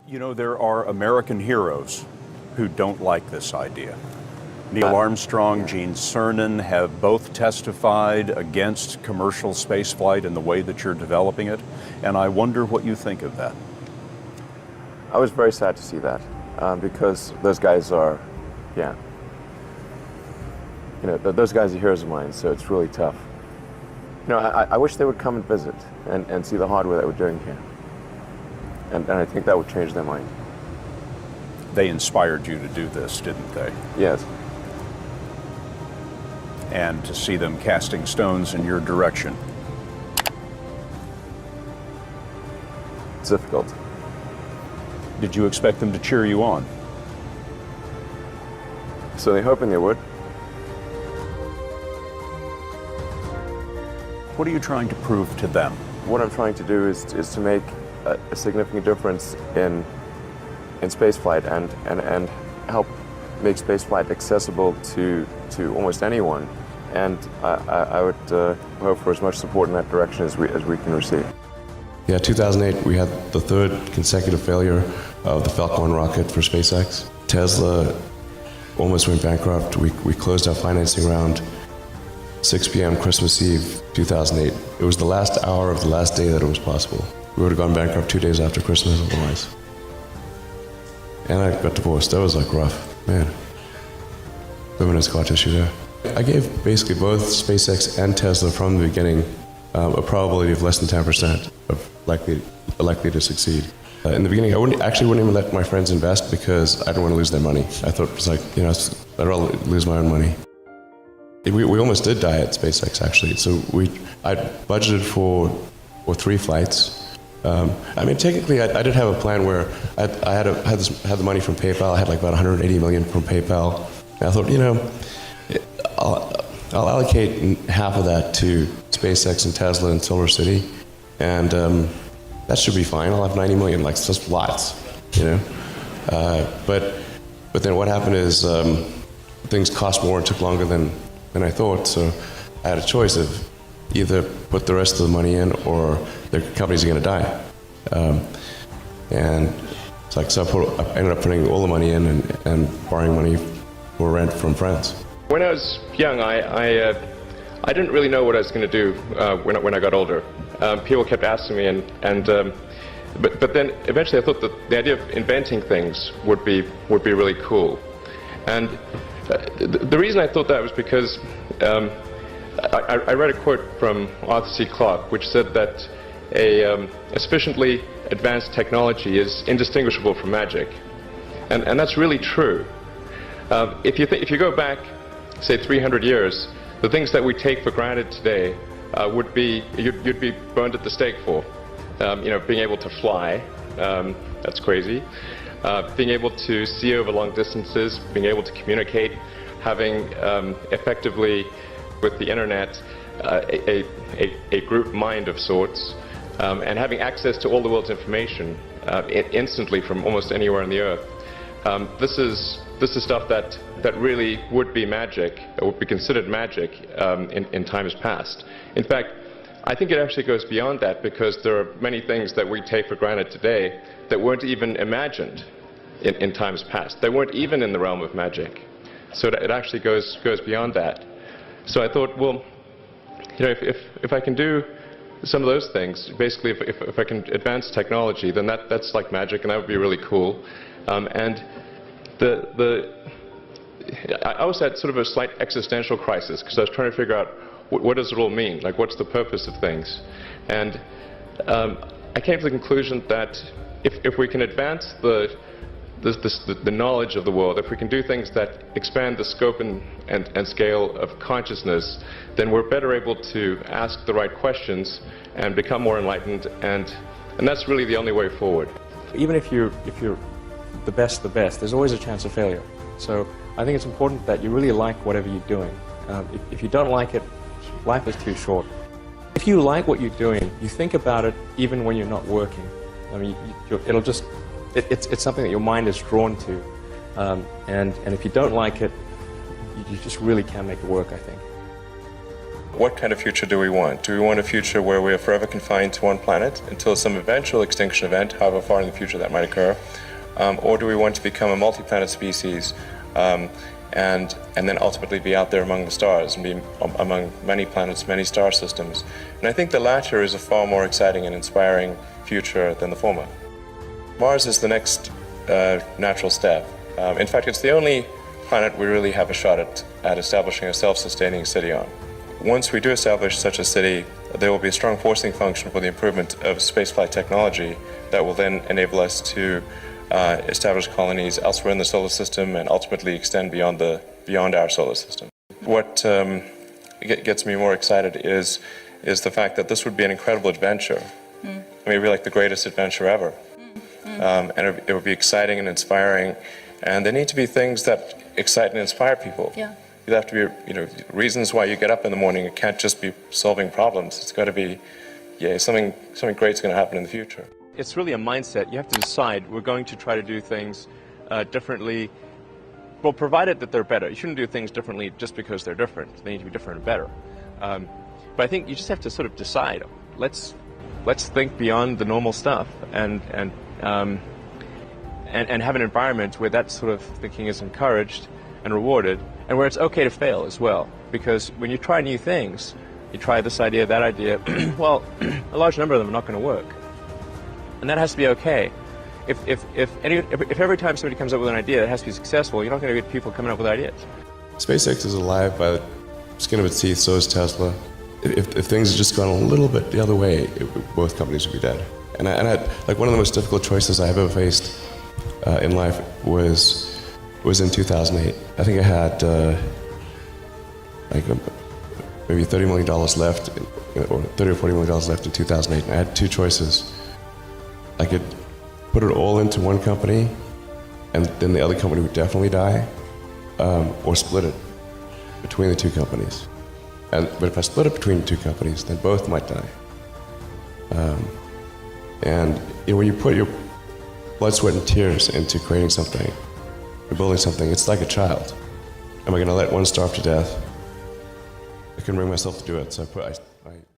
You know, there are American heroes who don't like this idea. Neil Armstrong, Gene Cernan have both testified against commercial spaceflight in the way that you're developing it, and I wonder what you think of that. I was very sad to see that, because those guys are, those guys are heroes of mine, so it's really tough. You know, I wish they would come and visit and see the hardware that we're doing here. And I think that would change their mind. They inspired you to do this, didn't they? Yes. And to see them casting stones in your direction. It's difficult. Did you expect them to cheer you on? So they're hoping they would. What are you trying to prove to them? What I'm trying to do is to make a significant difference in spaceflight and help make spaceflight accessible to almost anyone. And I would hope for as much support in that direction as we can receive. Yeah, 2008 we had the third consecutive failure of the Falcon rocket for SpaceX. Tesla almost went bankrupt. We closed our financing round 6 p.m. Christmas Eve 2008. It was the last hour of the last day that it was possible. We would have gone bankrupt 2 days after Christmas otherwise. And I got divorced. That was like rough, man. Women and scar tissue there. I gave basically both SpaceX and Tesla from the beginning a probability of less than 10% of likely to succeed. In the beginning, I wouldn't even let my friends invest because I didn't want to lose their money. I thought it was like, I'd rather lose my own money. We almost did die at SpaceX actually. So I budgeted for 3 flights. I mean, technically, I did have a plan where I had the money from PayPal. I had like about 180 million from PayPal. And I thought, I'll allocate half of that to SpaceX and Tesla and Solar City, and that should be fine. I'll have 90 million, like just lots, But then what happened is things cost more and took longer than I thought. So I had a choice of either put the rest of the money in or the companies are going to die. And it's like, so I ended up putting all the money in and borrowing money for rent from friends. When I was young, I didn't really know what I was going to do when I got older. People kept asking me, but then eventually I thought that the idea of inventing things would be really cool. And the reason I thought that was because I read a quote from Arthur C. Clarke, which said that a sufficiently advanced technology is indistinguishable from magic, and that's really true. If you go back, say 300 years, the things that we take for granted today would be you'd be burned at the stake for. Being able to fly, that's crazy. Being able to see over long distances, being able to communicate, having effectively with the internet a group mind of sorts, and having access to all the world's information instantly from almost anywhere on the earth. This is stuff that really would be magic, or would be considered magic in times past. In fact, I think it actually goes beyond that, because there are many things that we take for granted today that weren't even imagined in times past. They weren't even in the realm of magic. So it actually goes beyond that. So I thought, well, if I can do some of those things, basically if I can advance technology, then that's like magic, and that would be really cool. And I also had sort of a slight existential crisis, because I was trying to figure out what does it all mean? Like, what's the purpose of things? And I came to the conclusion that if we can advance the knowledge of the world, if we can do things that expand the scope and scale of consciousness, then we're better able to ask the right questions and become more enlightened, and that's really the only way forward. Even if you're the best, there's always a chance of failure. So I think it's important that you really like whatever you're doing. If you don't like it, life is too short. If you like what you're doing, you think about it even when you're not working. I mean, it's something that your mind is drawn to. And if you don't like it, you just really can't make it work, I think. what kind of future do we want? Do we want a future where we are forever confined to one planet until some eventual extinction event, however far in the future that might occur? Or do we want to become a multi-planet species and then ultimately be out there among the stars and be among many planets, many star systems? And I think the latter is a far more exciting and inspiring future than the former. Mars is the next natural step. In fact, it's the only planet we really have a shot at establishing a self-sustaining city on. Once we do establish such a city, there will be a strong forcing function for the improvement of spaceflight technology that will then enable us to establish colonies elsewhere in the solar system and ultimately extend beyond our solar system. What gets me more excited is the fact that this would be an incredible adventure. I mean, it would be like the greatest adventure ever. And it would be exciting and inspiring. And there need to be things that excite and inspire people. Yeah. You have to be, reasons why you get up in the morning. It can't just be solving problems. It's got to be, something great's going to happen in the future. It's really a mindset. You have to decide, we're going to try to do things differently, well, provided that they're better. You shouldn't do things differently just because they're different. They need to be different and better. But I think you just have to sort of decide, let's think beyond the normal stuff and have an environment where that sort of thinking is encouraged and rewarded, and where it's okay to fail as well. Because when you try new things, you try this idea, that idea, well, a large number of them are not going to work. And that has to be okay. If every time somebody comes up with an idea that has to be successful, you're not going to get people coming up with ideas. SpaceX is alive by the skin of its teeth, so is Tesla. If things had just gone a little bit the other way, both companies would be dead. And I like one of the most difficult choices I have ever faced in life was in 2008. I think I had maybe $30 million left, or $30 or $40 million left in 2008. And I had two choices. I could put it all into one company, and then the other company would definitely die, or split it between the two companies. But if I split it between the two companies, then both might die. And when you put your blood, sweat, and tears into creating something, or building something, it's like a child. Am I going to let one starve to death? I couldn't bring myself to do it, so I